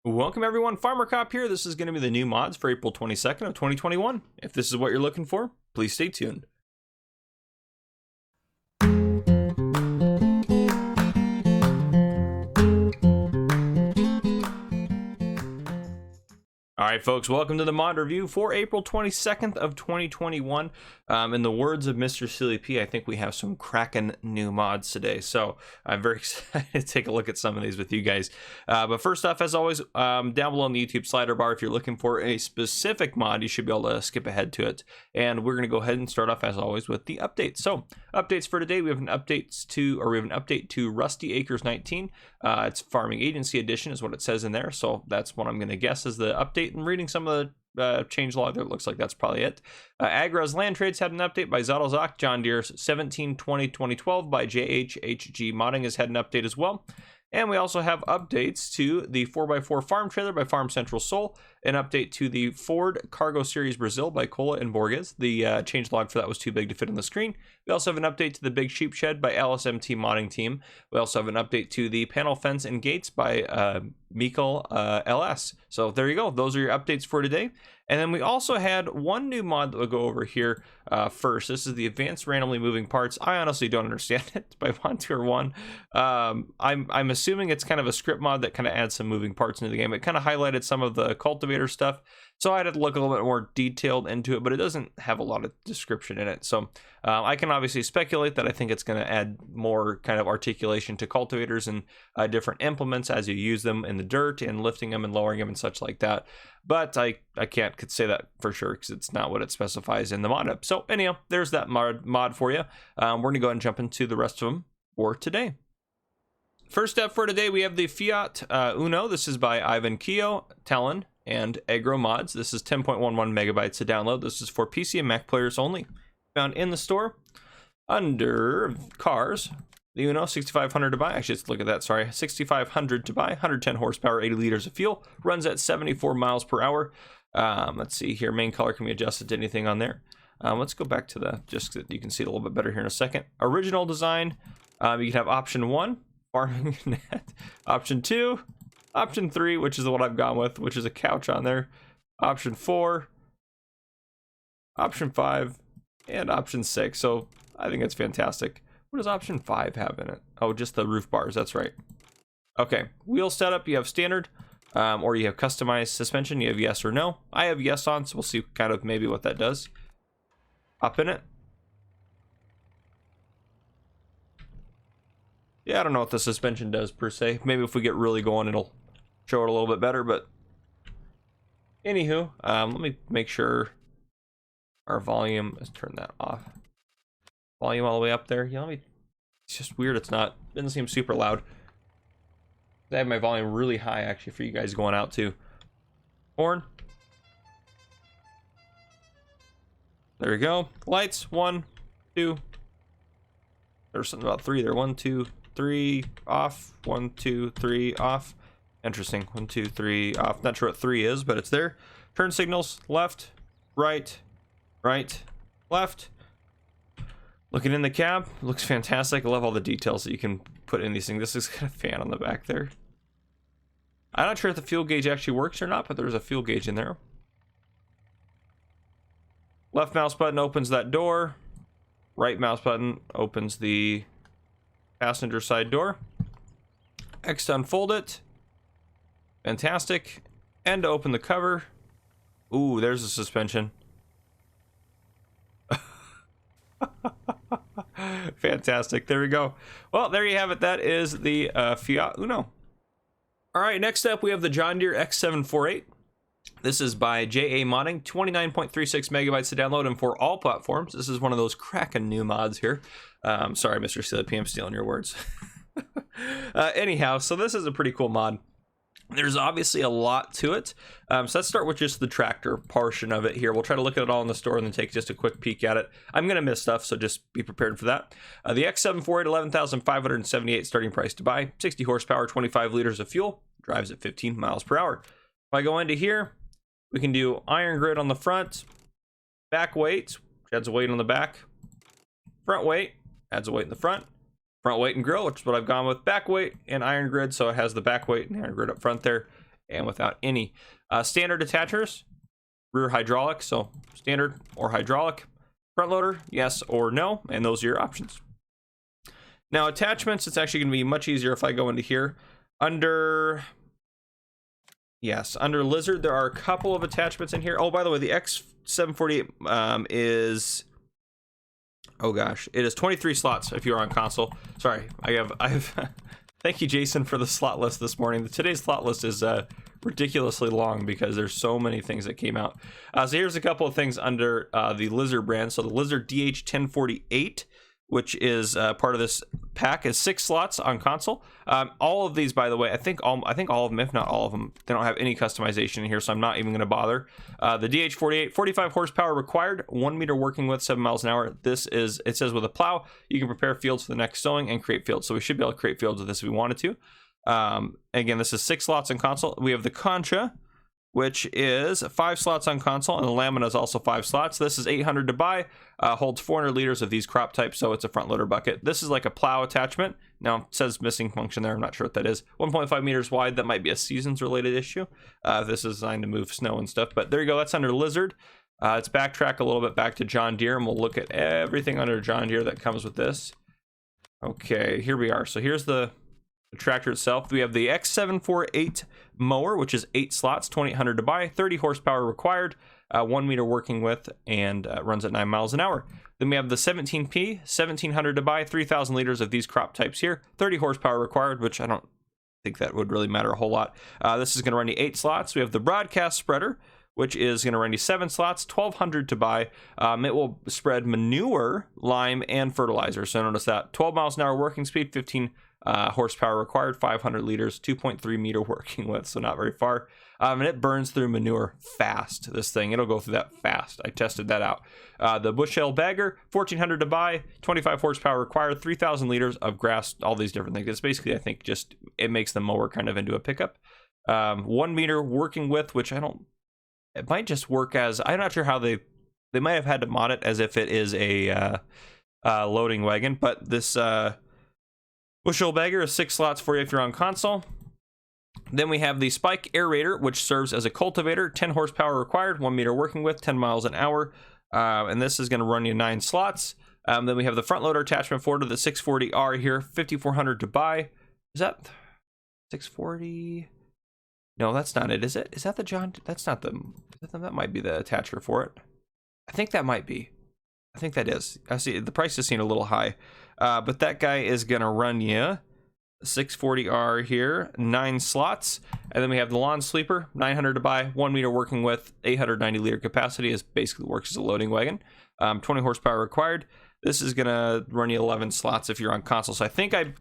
Welcome everyone, Farmer Cop here. This is going to be the new mods for April 22nd of 2021. If this is what you're looking for, please stay tuned. Alright folks, welcome to the mod review for April 22nd of 2021. In the words of Mr. Silly P, I think we have some cracking new mods today. So I'm very excited to take a look at some of these with you guys. But first off, as always, down below in the YouTube slider bar, if you're looking for a specific mod, you should be able to skip ahead to it. And we're going to go ahead and start off as always with the updates. So updates for today, we have an update to Rusty Acres 19. It's Farming Agency Edition is what it says in there. So that's what I'm going to guess is the update. And reading some of the change log there, it looks like that's probably it. Agra's Land Trades had an update by Zadalzak. John Deere's 1720-2012 by JHHG Modding has had an update as well. And we also have updates to the 4x4 farm trailer by Farm Central Seoul, an update to the Ford Cargo Series Brazil by Cola and Borges. The change log for that was too big to fit on the screen. We also have an update to the Big Sheep Shed by LSMT Modding Team. We also have an update to the Panel Fence and Gates by Mikkel LS. So there you go. Those are your updates for today. And then we also had one new mod that we'll go over here first. This is the Advanced Randomly Moving Parts. I honestly don't understand it by Montour 1. I'm assuming it's kind of a script mod that kind of adds some moving parts into the game. It kind of highlighted some of the cultivator stuff. So I had to look a little bit more detailed into it, but it doesn't have a lot of description in it. So I can obviously speculate that I think it's going to add more kind of articulation to cultivators and different implements as you use them in the dirt and lifting them and lowering them and such like that. But I can't say that for sure because it's not what it specifies in the ModHub. So anyhow, there's that mod for you. We're going to go ahead and jump into the rest of them for today. First up for today, we have the Fiat Uno. This is by Ivan Keogh, Talon, and Agro Mods. This is 10.11 megabytes to download. This is for PC and Mac players only. Found in the store under cars. The Uno, 6,500 to buy. Actually, let's look at that. Sorry, 6,500 to buy. 110 horsepower, 80 liters of fuel. Runs at 74 miles per hour. Let's see here. Main color can be adjusted to anything on there. Let's go back to the just so that you can see it a little bit better here in a second. Original design. You can have option 1, farming net. Option 2. Option 3, which is what I've gone with, which is a couch on there. Option 4, option 5, and option 6. So I think it's fantastic. What does option 5 have in it? Oh, just the roof bars. That's right. Okay, wheel setup. You have standard, or you have customized suspension. You have yes or no. I have yes on, so we'll see kind of maybe what that does. Up in it. Yeah, I don't know what the suspension does per se. Maybe if we get really going, it'll show it a little bit better, but anywho, let me make sure our volume, let's turn that off. Volume all the way up there. Yeah, it's just weird. Doesn't seem super loud. I have my volume really high actually for you guys going out too. Horn. There we go. Lights, 1, 2. There's something about 3 there. 1, 2, 3, off. 1, 2, 3, off. Interesting. 1, 2, 3, off. Not sure what 3 is, but it's there. Turn signals, left, right, right, left. Looking in the cab, looks fantastic. I love all the details that you can put in these things. This is got a fan on the back there. I'm not sure if the fuel gauge actually works or not, but there's a fuel gauge in there. Left mouse button opens that door. Right mouse button opens the passenger side door. X to unfold it. Fantastic. And to open the cover. Ooh, there's the suspension. Fantastic. There we go. Well, there you have it. That is the Fiat Uno. All right, next up we have the John Deere X748. This is by JA Modding, 29.36 megabytes to download and for all platforms. This is one of those cracking new mods here. Sorry, Mr. Silly P, I'm stealing your words. Anyhow, so this is a pretty cool mod. There's obviously a lot to it. So let's start with just the tractor portion of it here. We'll try to look at it all in the store and then take just a quick peek at it. I'm going to miss stuff, so just be prepared for that. The X748, 11,578 starting price to buy. 60 horsepower, 25 liters of fuel. Drives at 15 miles per hour. If I go into here, we can do iron grid on the front. Back weight, which adds a weight on the back. Front weight, adds a weight in the front. Front weight and grill, which is what I've gone with. Back weight and iron grid, so it has the back weight and iron grid up front there. and without any standard attachers. Rear hydraulic, so standard or hydraulic. Front loader, yes or no, and those are your options. Now attachments, it's actually going to be much easier if I go into here. Under Lizard, there are a couple of attachments in here. Oh, by the way, the X748 is, oh gosh, it is 23 slots if you're on console. Sorry, I have thank you, Jason, for the slot list this morning. Today's slot list is ridiculously long because there's so many things that came out. So here's a couple of things under the Lizard brand. So the Lizard DH1048, which is part of this pack, is 6 slots on console. All of these, by the way, I think all of them, if not all of them, they don't have any customization in here, so I'm not even going to bother. The DH48, 45 horsepower required, 1 meter working width, 7 miles an hour. It says with a plow, you can prepare fields for the next sowing and create fields. So we should be able to create fields with this if we wanted to. Again, this is 6 slots on console. We have the Concha, which is 5 slots on console, and the Lamina is also 5 slots. This is 800 to buy, holds 400 liters of these crop types, so it's a front loader bucket. This is like a plow attachment. Now, it says missing function there. I'm not sure what that is. 1.5 meters wide. That might be a seasons related issue. This is designed to move snow and stuff, but there you go. That's under Lizard. Let's backtrack a little bit back to John Deere, and we'll look at everything under John Deere that comes with this. Okay, here we are. So here's the tractor itself. We have the X748 mower, which is 8 slots, 2800 to buy, 30 horsepower required, 1 meter working width, and runs at 9 miles an hour. Then we have the 17P, 1700 to buy, 3000 liters of these crop types here, 30 horsepower required, which I don't think that would really matter a whole lot. This is going to run you 8 slots. We have the broadcast spreader, which is going to run you 7 slots, 1200 to buy. It will spread manure, lime, and fertilizer. So notice that 12 miles an hour working speed, 15 horsepower required, 500 liters, 2.3 meter working width, so not very far. And it burns through manure fast. This thing, it'll go through that fast. I tested that out. The bushel bagger, 1400 to buy, 25 horsepower required, 3000 liters of grass, all these different things. It's basically, I think, just it makes the mower kind of into a pickup. 1 meter working width, which it might just work as, I'm not sure how they might have had to mod it as if it is a loading wagon, but this bushel bagger is 6 slots for you if you're on console. Then we have the Spike aerator, which serves as a cultivator, 10 horsepower required, 1 meter working width, 10 miles an hour. And this is going to run you 9 slots. Then we have the front loader attachment for the 640R here, 5400 to buy. Is that 640? No, that's not it, is it? Is that the John? That's not the, that might be the attacher for it. I think that might be. I think that is. I see the price is seen a little high. But that guy is going to run you 640R here, 9 slots. And then we have the lawn sleeper, 900 to buy, 1 meter working width, 890 liter capacity. Is basically works as a loading wagon. 20 horsepower required. This is going to run you 11 slots if you're on console. So I think I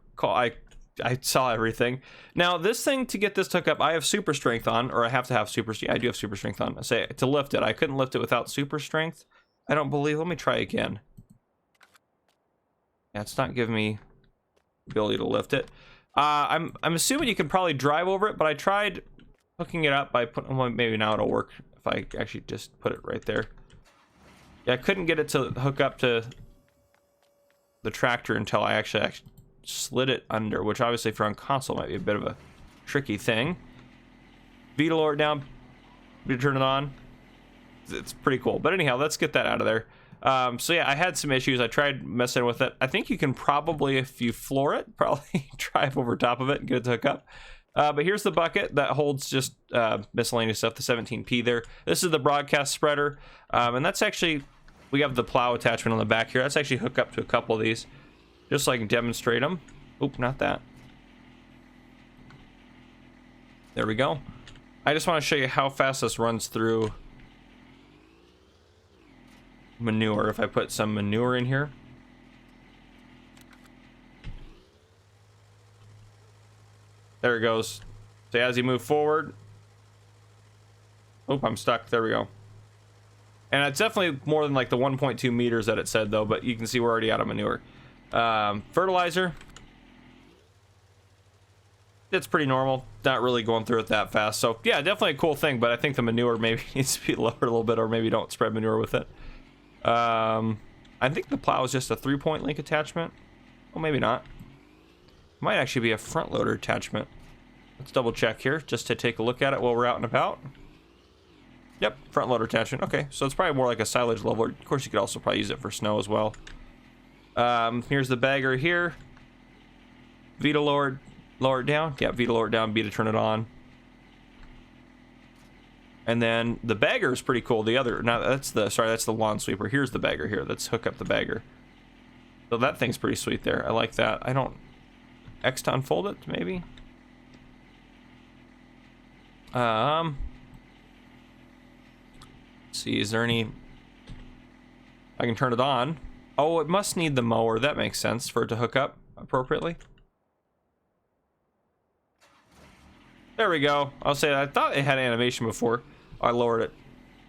saw everything. Now this thing, to get this to hook up, I have super strength on, or I have to have super strength. I do have super strength on. I say to lift it. I couldn't lift it without super strength. I don't believe. Let me try again. Yeah, it's not giving me the ability to lift it. I'm assuming you can probably drive over it, but I tried hooking it up by putting, well, maybe now it'll work if I actually just put it right there. Yeah, I couldn't get it to hook up to the tractor until I actually slid it under, which obviously for on console might be a bit of a tricky thing. V to lower it down, V to turn it on. It's pretty cool. But anyhow, let's get that out of there. So yeah, I had some issues. I tried messing with it. I think you can probably, if you floor it, probably drive over top of it and get it to hook up. But here's the bucket that holds just miscellaneous stuff, the 17P there. This is the broadcast spreader. And that's actually, we have the plow attachment on the back here. That's actually hooked up to a couple of these, just so I can demonstrate them. Oop, not that. There we go. I just want to show you how fast this runs through manure. If I put some manure in here, there it goes. So as you move forward, oh, I'm stuck. There we go. And it's definitely more than like the 1.2 meters that it said though, but you can see we're already out of manure. Fertilizer, it's pretty normal, not really going through it that fast. So yeah, definitely a cool thing, but I think the manure maybe needs to be lowered a little bit, or maybe don't spread manure with it. I think the plow is just a 3-point link attachment. Well, maybe not. Might actually be a front loader attachment. Let's double check here just to take a look at it while we're out and about. Yep, front loader attachment. Okay, so it's probably more like a silage leveler. Of course, you could also probably use it for snow as well. Here's the bagger here. V to lower it down. Yeah, V to lower it down, B to turn it on. And then the bagger is pretty cool. The other, now that's the lawn sweeper. Here's the bagger here. Let's hook up the bagger. So that thing's pretty sweet there. I like that. I don't, X to unfold it, maybe? Let's see, is there any, I can turn it on. Oh, it must need the mower. That makes sense for it to hook up appropriately. There we go. I'll say I thought it had animation before. I lowered it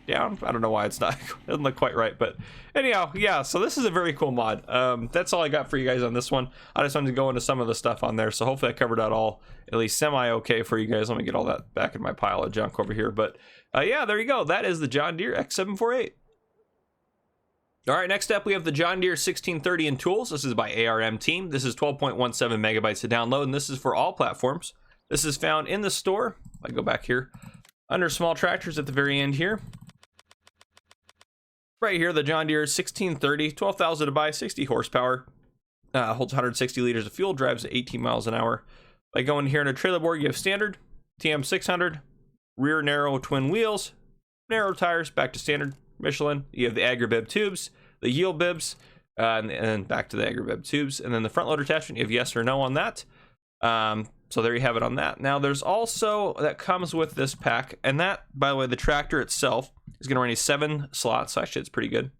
down. I don't know why it's not. It doesn't look quite right, but anyhow, yeah. So this is a very cool mod. That's all I got for you guys on this one. I just wanted to go into some of the stuff on there. So hopefully I covered that all at least semi okay for you guys. Let me get all that back in my pile of junk over here. But yeah, there you go. That is the John Deere X748. All right, next up we have the John Deere 1630 in tools. This is by ARM Team. This is 12.17 megabytes to download, and this is for all platforms. This is found in the store. I go back here under small tractors at the very end here. Right here, the John Deere 1630, 12,000 to buy, 60 horsepower, holds 160 liters of fuel, drives at 18 miles an hour. By going here in a trailer board, you have standard, TM600, rear narrow twin wheels, narrow tires, back to standard, Michelin. You have the agribib tubes, the yield bibs, and then back to the agribib tubes, and then the front loader attachment. You have yes or no on that. So there you have it on that. Now there's also, that comes with this pack, and that, by the way, the tractor itself is going to run you 7 slots, so actually it's pretty good.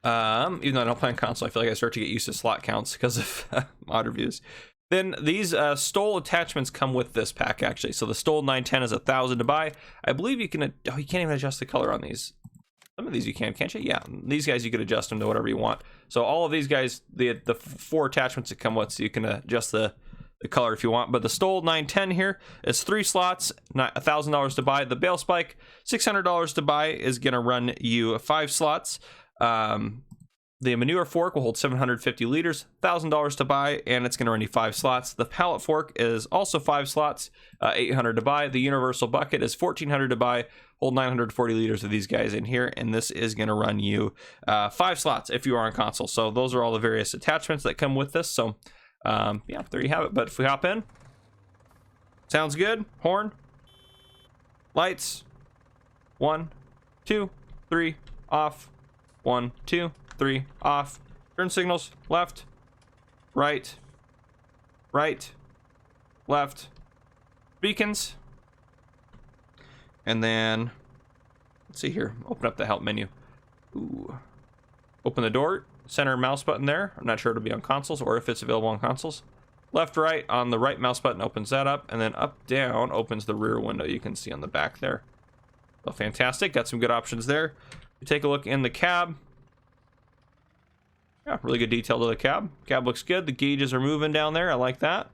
Even though I don't play on console, I feel like I start to get used to slot counts because of mod reviews. Then these stole attachments come with this pack, actually. So the stole 910 is 1,000 to buy. I believe you can, oh, you can't even adjust the color on these. Some of these you can, can't you? Yeah, these guys you can adjust them to whatever you want. So all of these guys, the 4 attachments that come with, so you can adjust the color if you want. But the stole 910 here is 3 slots, $1,000 to buy. The bale spike, $600 to buy, is gonna run you 5 slots. The manure fork will hold 750 liters, $1,000 to buy, and it's gonna run you 5 slots. The pallet fork is also 5 slots, $800 to buy. The universal bucket is $1,400 to buy, hold 940 liters of these guys in here, and this is gonna run you 5 slots if you are on console. So those are all the various attachments that come with this. So yeah, there you have it. But if we hop in, sounds good. Horn, lights, 1, 2, 3, off, 1, 2, 3, off. Turn signals, left, right, right, left, beacons, and then let's see here. Open up the help menu. Ooh. Open the door. Center mouse button there. I'm not sure it'll be on consoles or if it's available on consoles. Left, right, on the right mouse button opens that up, and then up, down opens the rear window you can see on the back there. So fantastic. Got some good options there. We take a look in the cab. Yeah, really good detail to the cab. Cab looks good. The gauges are moving down there. I like that.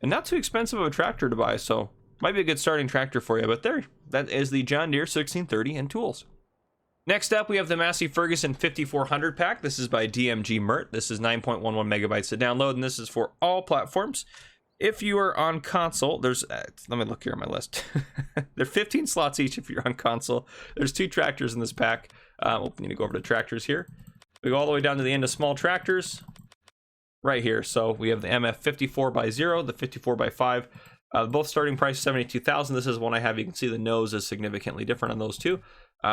And not too expensive of a tractor to buy, so might be a good starting tractor for you. But there, that is the John Deere 1630 in tools. Next up, we have the MasseyFerguson 5400 pack. This is by DMG Mert. This is 9.11 megabytes to download, and this is for all platforms. If you are on console, there's, let me look here on my list. There are 15 slots each if you're on console. There's 2 tractors in this pack. We need to go over to tractors here. We go all the way down to the end of small tractors right here. So we have the MF 54x0, the 54x5. Both starting price $72,000. This is one I have. You can see the nose is significantly different on those two.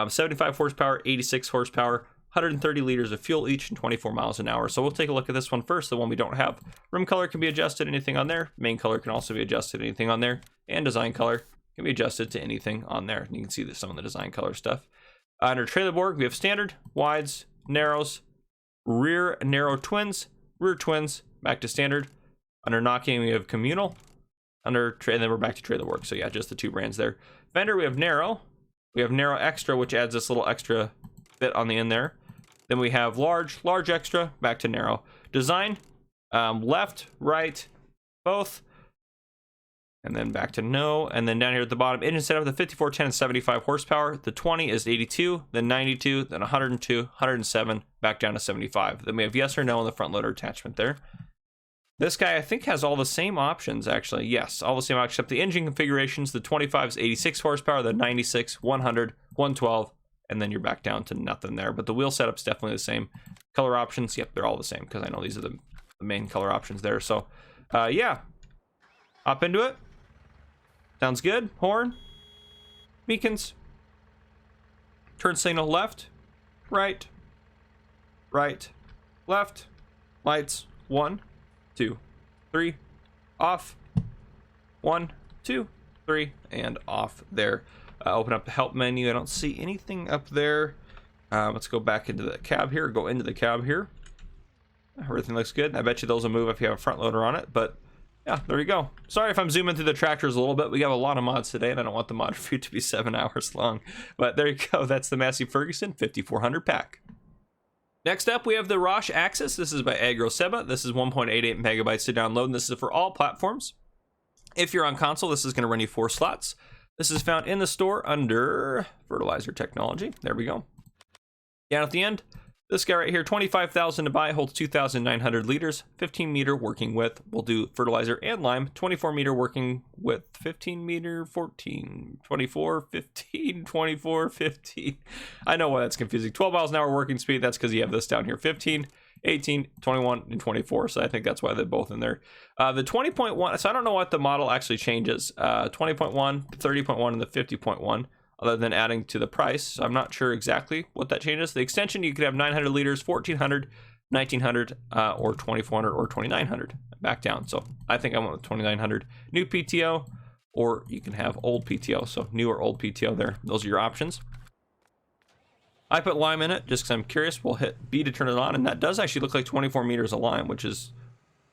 75 horsepower, 86 horsepower, 130 liters of fuel each, and 24 miles an hour. So we'll take a look at this one first, the one we don't have. Rim color can be adjusted, anything on there. Main color can also be adjusted, anything on there. And design color can be adjusted to anything on there. You can see some of the design color stuff. Under trailer board, we have standard, wides, narrows, rear narrow twins, rear twins, back to standard. Under knocking, we have communal. And then we're back to trailer work. So yeah, just the 2 brands there. Fender, we have narrow. We have narrow extra, which adds this little extra bit on the end there. Then we have large extra, back to narrow. Design, left, right, both. And then back to no. And then down here at the bottom, engine setup, the 5410 is 75 horsepower. The 20 is 82, then 92, then 102, 107, back down to 75. Then we have yes or no on the front loader attachment there. This guy, I think, has all the same options, actually. Yes, all the same options, except the engine configurations. The 25 is 86 horsepower, the 96, 100, 112, and then you're back down to nothing there. But the wheel setup's definitely the same. Color options, yep, they're all the same, because I know these are the main color options there. So, yeah. Hop into it. Sounds good. Horn. Beacons. Turn signal left. Right. Right. Left. Lights. 1, 2, 3, off. 1, 2, 3, and off there. Open up the help menu. I don't see anything up there. Let's go back into the cab here. Go into the cab here. Everything looks good. I bet you those will move if you have a front loader on it, but yeah, there you go. Sorry if I'm zooming through the tractors a little bit. We have a lot of mods today, and I don't want the mod review to be 7 hours long. But there you go. That's the MasseyFerguson 5400 pack. Next up, we have the Rauch AXIS. This is by AgroSeba. This is 1.88 megabytes to download, and this is for all platforms. If you're on console, this is going to run you 4 slots. This is found in the store under Fertilizer Technology. There we go. Down at the end, this guy right here, 25,000 to buy, holds 2,900 liters, 15 meter working width. We'll do fertilizer and lime, 24 meter working width, 15 meter, 14, 24, 15, 24, 15. I know why that's confusing. 12 miles an hour working speed, that's because you have this down here, 15, 18, 21, and 24. So I think that's why they're both in there. The 20.1, so I don't know what the model actually changes. 20.1, 30.1, and the 50.1. Other than adding to the price. I'm not sure exactly what that changes. The extension, you could have 900 liters, 1400, 1900, or 2400 or 2900 back down. So I think I went with 2900. New PTO, or you can have old PTO. So new or old PTO there. Those are your options. I put lime in it just because I'm curious. We'll hit B to turn it on, and that does actually look like 24 meters of lime, which is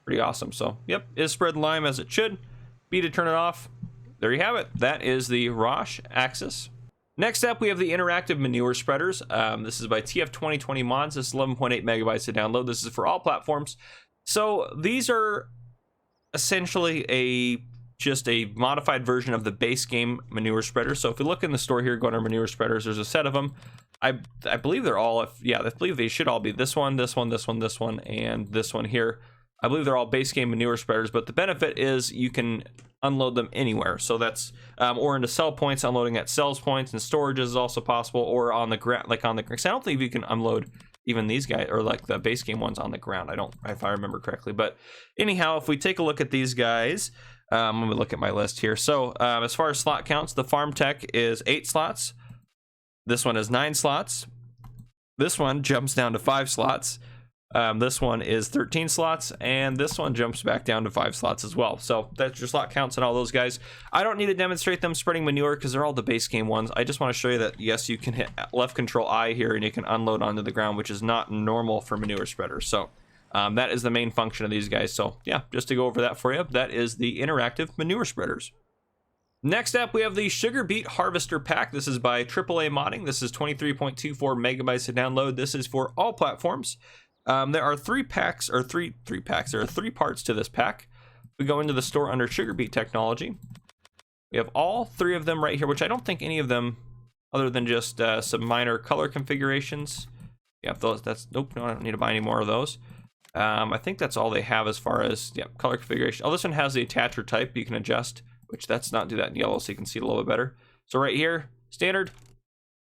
pretty awesome. So yep, is spread lime as it should. B to turn it off. There you have it. That is the Rauch AXIS. Next up, we have the interactive manure spreaders. This is by TF 2020 Mods. This is 11.8 megabytes to download. This is for all platforms. So these are essentially just a modified version of the base game manure spreader. So if we look in the store here, go to our manure spreaders, there's a set of them. I believe they're all, I believe they should all be this one, this one, this one, this one, and this one here. I believe they're all base game manure spreaders, but the benefit is you can unload them anywhere. So that's or into sell points, unloading at sales points, and storage is also possible, or on the ground, like on the ground. I don't think you can unload even these guys, or like the base game ones on the ground. I don't, if I remember correctly. But anyhow, if we take a look at these guys, I'm gonna look at my list here. So as far as slot counts, the Farm Tech is 8 slots. This one is 9 slots. This one jumps down to 5 slots. This one is 13 slots, and this one jumps back down to 5 slots as well. So that's your slot counts and all those guys. I don't need to demonstrate them spreading manure because they're all the base game ones. I just want to show you that, yes, you can hit left control I here and you can unload onto the ground, which is not normal for manure spreaders. So that is the main function of these guys. So yeah, just to go over that for you, that is the interactive manure spreaders. Next up, we have the Sugar Beet Harvester Pack. This is by AAA Modding. This is 23.24 megabytes to download. This is for all platforms. There are 3 packs, or three packs. There are 3 parts to this pack. We go into the store under Sugar Beet Technology. We have all 3 of them right here, which I don't think any of them, other than just some minor color configurations. You have those. That's nope. No, I don't need to buy any more of those. I think that's all they have as far as color configuration. Oh, this one has the attacher type you can adjust, which that's not do that in yellow, so you can see it a little bit better. So right here, standard.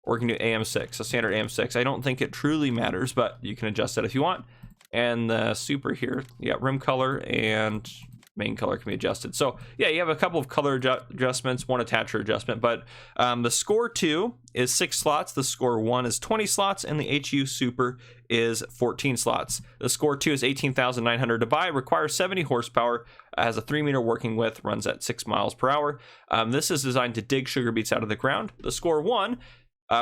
Or you can do AM6, so standard AM6. I don't think it truly matters, but you can adjust that if you want. And the super here, you got rim color and main color can be adjusted. So yeah, you have a couple of color adjustments, 1 attacher adjustment, but the Score 2 is 6 slots, the Score 1 is 20 slots, and the HU Super is 14 slots. The Score 2 is 18,900 to buy, requires 70 horsepower, has a 3 meter working width, runs at 6 miles per hour. This is designed to dig sugar beets out of the ground. The Score 1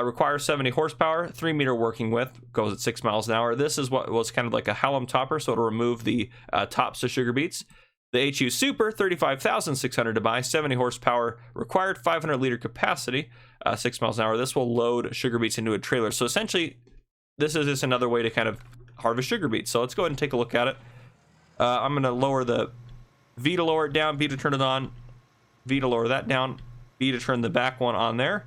requires 70 horsepower, 3 meter working width, goes at 6 miles an hour. This is what was kind of like a halum topper, so it'll remove the tops of sugar beets. The HU Super, 35,600 to buy, 70 horsepower, required 500 liter capacity, 6 miles an hour. This will load sugar beets into a trailer. So essentially, this is just another way to kind of harvest sugar beets. So let's go ahead and take a look at it. I'm going to lower the V to lower it down, B to turn it on, V to lower that down, B to turn the back one on there.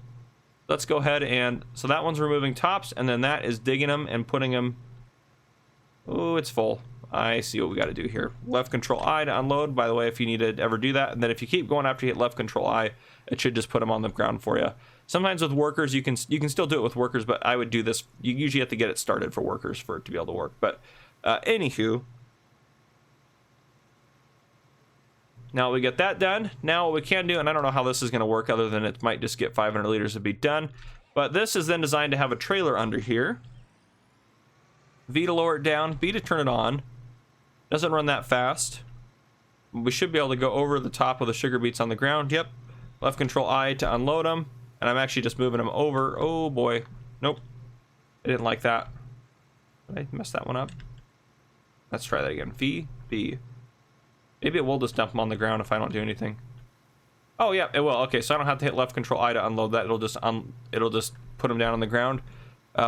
Let's go ahead and, so that one's removing tops, and then that is digging them and putting them, oh, it's full. I see what we got to do here. Left control I to unload, by the way, if you need to ever do that. And then if you keep going after you hit left control I, it should just put them on the ground for you. Sometimes with workers, you can still do it with workers, but I would do this. You usually have to get it started for workers for it to be able to work. But anywho, now we get that done. Now what we can do, and I don't know how this is going to work other than it might just get 500 liters to be done. But this is then designed to have a trailer under here. V to lower it down, B to turn it on. Doesn't run that fast. We should be able to go over the top of the sugar beets on the ground. Yep. Left control I to unload them. And I'm actually just moving them over. Oh boy. Nope. I didn't like that. Did I mess that one up? Let's try that again. V, B. Maybe it will just dump them on the ground if I don't do anything. Oh yeah, it will. Okay, so I don't have to hit left control I to unload that. It'll just put them down on the ground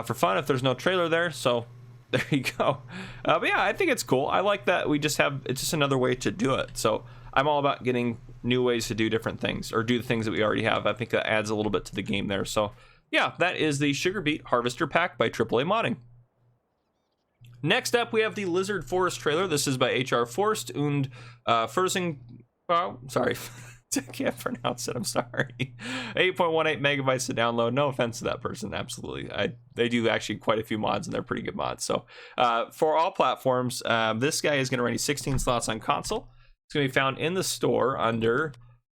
for fun if there's no trailer there. So there you go. But yeah, I think it's cool. I like that we just have, it's just another way to do it. So I'm all about getting new ways to do different things or do the things that we already have. I think that adds a little bit to the game there. So yeah, that is the Sugar Beet Harvester Pack by AAA Modding. Next up, we have the Lizard Forest trailer. This is by HR Forst und Fersing. Oh, sorry. I can't pronounce it. I'm sorry. 8.18 megabytes to download. No offense to that person. Absolutely. They do actually quite a few mods, and they're pretty good mods. So for all platforms, this guy is going to run you 16 slots on console. It's going to be found in the store under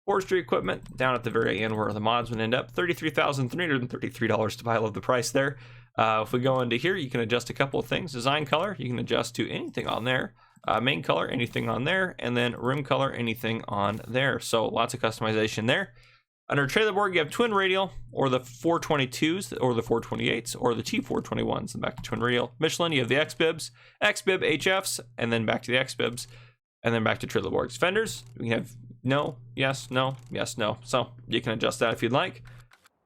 forestry equipment down at the very end where the mods would end up. $33,333 to buy. I love the price there. If we go into here, you can adjust a couple of things. Design color, you can adjust to anything on there. Main color, anything on there, and then rim color, anything on there. So lots of customization there. Under trailer board, you have twin radial, or the 422s, or the 428s, or the T421s, and back to twin radial. Michelin, you have the XBibs, XBib HFs, and then back to the XBibs, and then back to trailer boards. Fenders, we have no, yes, no, yes, no. So you can adjust that if you'd like.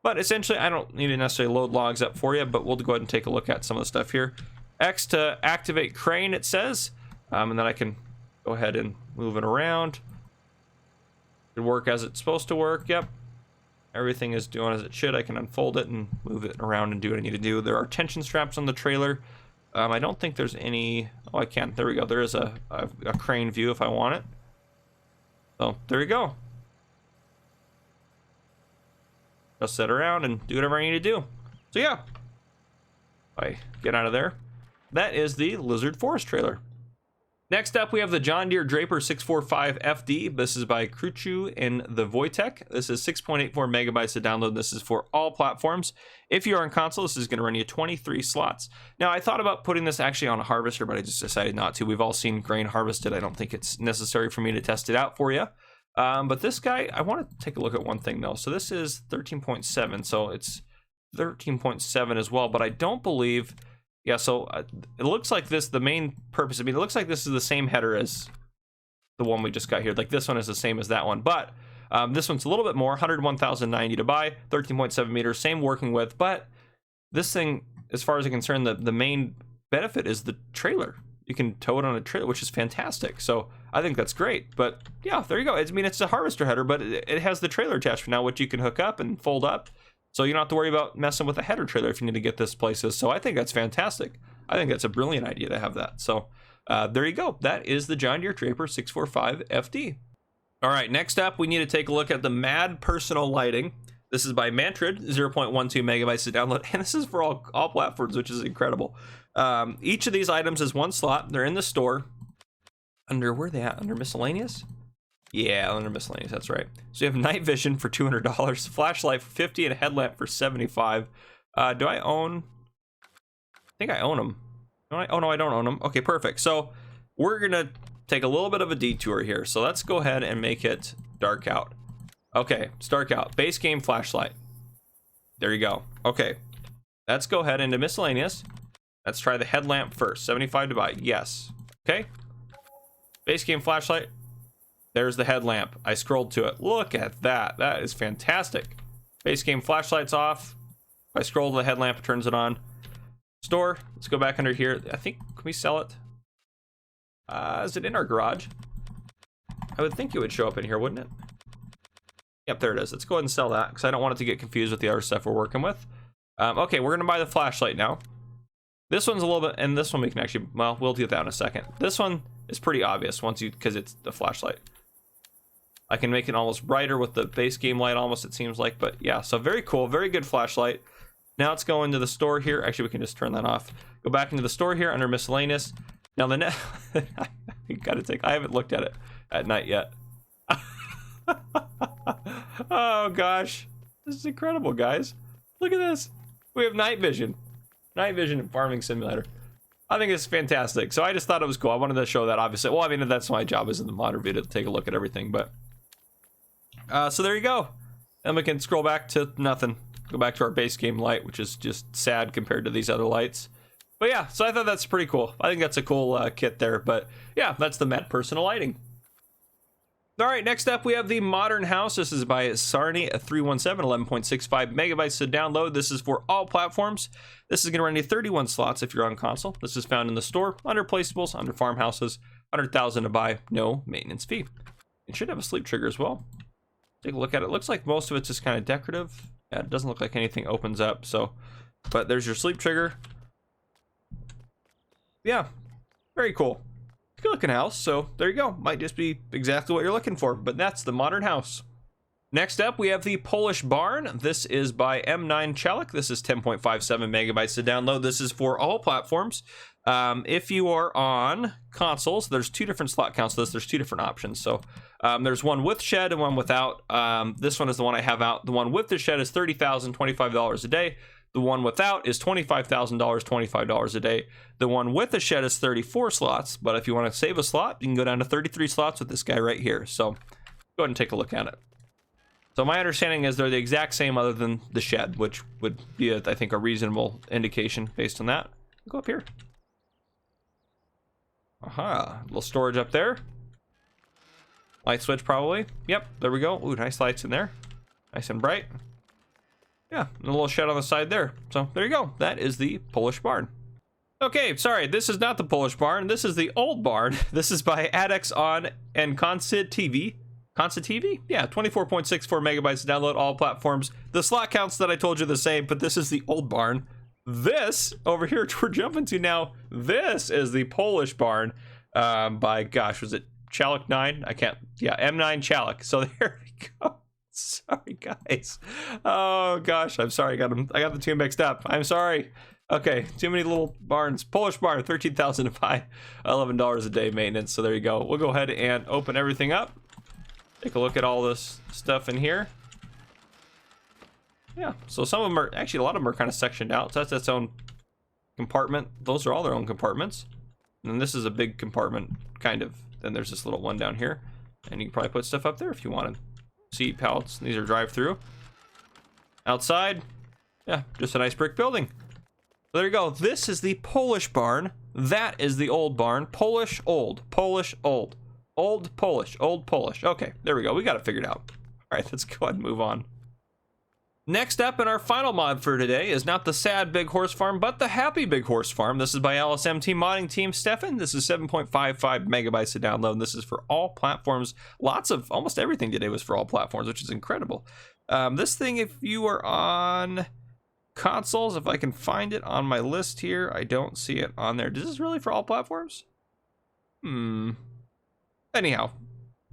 But essentially, I don't need to necessarily load logs up for you, but we'll go ahead and take a look at some of the stuff here. X to activate crane, it says. And then I can go ahead and move it around. It work as it's supposed to work. Yep. Everything is doing as it should. I can unfold it and move it around and do what I need to do. There are tension straps on the trailer. I don't think there's any... Oh, I can. There we go. There is a crane view if I want it. So there you go. Just sit around and do whatever I need to do. So yeah. I get out of there. That is the Lizard Forest trailer. Next up, we have the John Deere Draper 645 FD. This is by Kruchu and the Wojtek. This is 6.84 megabytes to download. This is for all platforms. If you are on console, this is going to run you 23 slots. Now, I thought about putting this actually on a harvester, but I just decided not to. We've all seen grain harvested. I don't think it's necessary for me to test it out for you. But this guy, I want to take a look at one thing, though. So this is 13.7, so it's 13.7 as well, but I don't believe... Yeah, so it looks like this, the main purpose, I mean, it looks like this is the same header as the one we just got here. Like this one is the same as that one, but this one's a little bit more, 101,090 to buy, 13.7 meters, same working width, but this thing, as far as I'm concerned, the main benefit is the trailer. You can tow it on a trailer, which is fantastic. So I think that's great, but yeah, there you go. I mean, it's a harvester header, but it has the trailer attachment now, which you can hook up and fold up. So you don't have to worry about messing with a header trailer if you need to get this places. So I think that's fantastic. I think that's a brilliant idea to have that. So there you go. That is the John Deere Draper 645 FD. All right, next up, we need to take a look at the Mad Personal Lighting. This is by Mantrid, 0.12 megabytes to download. And this is for all platforms, which is incredible. Each of these items is one slot. They're in the store. Under, where are they at? Under miscellaneous? Yeah, under miscellaneous, that's right. So you have night vision for $200, flashlight for $50, and a headlamp for $75. Do I own? I think I own them. Oh no, I don't own them. Okay, perfect. So we're gonna take a little bit of a detour here. So let's go ahead and make it dark out. Okay, it's dark out. Base game flashlight. There you go. Okay, let's go ahead into miscellaneous. Let's try the headlamp first. 75 to buy. Yes. Okay. Base game flashlight. There's the headlamp. I scrolled to it. Look at that. That is fantastic. Base game flashlight's off. I scroll to the headlamp, it turns it on. Store. Let's go back under here. I think, can we sell it? Is it in our garage? I would think it would show up in here, wouldn't it? Yep, there it is. Let's go ahead and sell that because I don't want it to get confused with the other stuff we're working with. Okay, we're going to buy the flashlight now. This one's a little bit, and this one we can actually, well, we'll do that in a second. This one is pretty obvious once you, because it's the flashlight. I can make it almost brighter with the base game light almost, it seems like, but yeah, so very cool, very good flashlight. Now let's go into the store here. Actually, we can just turn that off. Go back into the store here under miscellaneous. Now the net, you gotta take, I haven't looked at it at night yet. Oh gosh, this is incredible, guys. Look at this. We have night vision. Night vision and farming simulator. I think it's fantastic. So I just thought it was cool. I wanted to show that, obviously. Well, I mean, that's my job as in the modder video, to take a look at everything, but so there you go. And we can scroll back to nothing. Go back to our base game light, which is just sad compared to these other lights. But yeah, so I thought that's pretty cool. I think that's a cool kit there. But yeah, that's the Met Personal Lighting. All right, next up we have the Modern House. This is by Sarny 317, 11.65 megabytes to download. This is for all platforms. This is going to run you 31 slots if you're on console. This is found in the store, under placeables, under farmhouses, 100,000 to buy, no maintenance fee. It should have a sleep trigger as well. Take a look at it. Looks like most of it's just kind of decorative. Yeah, it doesn't look like anything opens up. So, but there's your sleep trigger. Yeah, very cool. Good looking house. So there you go. Might just be exactly what you're looking for. But that's the Modern House. Next up, we have the Polish Barn. This is by M9 Chalik. This is 10.57 megabytes to download. This is for all platforms. If you are on consoles, there's two different slot counts. There's two different options. So there's one with shed and one without. This one is the one I have out. The one with the shed is $30,000, $25 a day. The one without is $25,000, $25 a day. The one with the shed is 34 slots. But if you want to save a slot, you can go down to 33 slots with this guy right here. So go ahead and take a look at it. So my understanding is they're the exact same other than the shed, which would be, I think, a reasonable indication based on that. Go up here. Aha, little storage up there. Light switch probably. Yep, there we go. Ooh, nice lights in there. Nice and bright. Yeah, and a little shed on the side there. So there you go. That is the Polish Barn. Okay, sorry, this is not the Polish Barn. This is the old barn. This is by Adex On and Consit TV. Consit TV? Yeah, 24.64 megabytes to download, all platforms. The slot counts that I told you are the same, but this is the old barn. This over here, which we're jumping to now, this is the Polish Barn by, gosh, was it Chalik 9? I can't, yeah, M9 Chalik. So there we go. Sorry, guys. Oh, gosh, I'm sorry. I got the two mixed up. I'm sorry. Okay, too many little barns. Polish Barn, 13,000 to buy, $11 a day maintenance. So there you go. We'll go ahead and open everything up. Take a look at all this stuff in here. Yeah, so some of them are, actually a lot of them are kind of sectioned out. So that's its own compartment. Those are all their own compartments. And then this is a big compartment, kind of. Then there's this little one down here. And you can probably put stuff up there if you wanted. Seat pallets, these are drive-through. Outside, yeah, just a nice brick building. So there you go. This is the Polish Barn. That is the old barn. Polish, old. Polish, old. Old Polish, old Polish. Okay, there we go. We got it figured out. All right, let's go ahead and move on. Next up in our final mod for today is not the sad big horse farm, but the happy big horse farm. This is by LSMT Modding Team Stefan. This is 7.55 megabytes to download. And this is for all platforms. Lots of, almost everything today was for all platforms, which is incredible. This thing, if you are on consoles, if I can find it on my list here, I don't see it on there. Is this really for all platforms? Anyhow,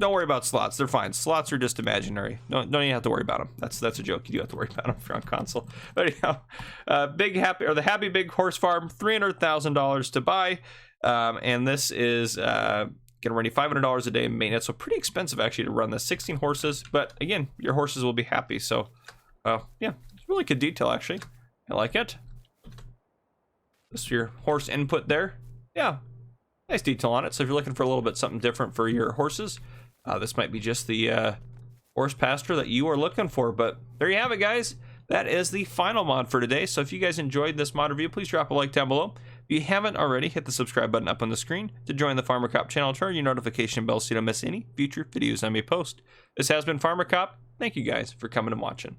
don't worry about slots. They're fine. Slots are just imaginary. Don't even have to worry about them. That's a joke. You do have to worry about them if you're on console. But anyhow, the Happy Big Horse Farm, $300,000 to buy, and this is gonna run you $500 a day in maintenance. So pretty expensive actually to run this. 16 horses, but again, your horses will be happy. So yeah, it's really good detail actually. I like it. This is your horse input there. Yeah. Nice detail on it. So if you're looking for a little bit something different for your horses, this might be just the horse pasture that you are looking for. But there you have it, guys. That is the final mod for today. So if you guys enjoyed this mod review, please drop a like down below. If you haven't already, hit the subscribe button up on the screen to join the Farmer Cop channel. Turn your notification bell so you don't miss any future videos I may post. This has been Farmer Cop. Thank you guys for coming and watching.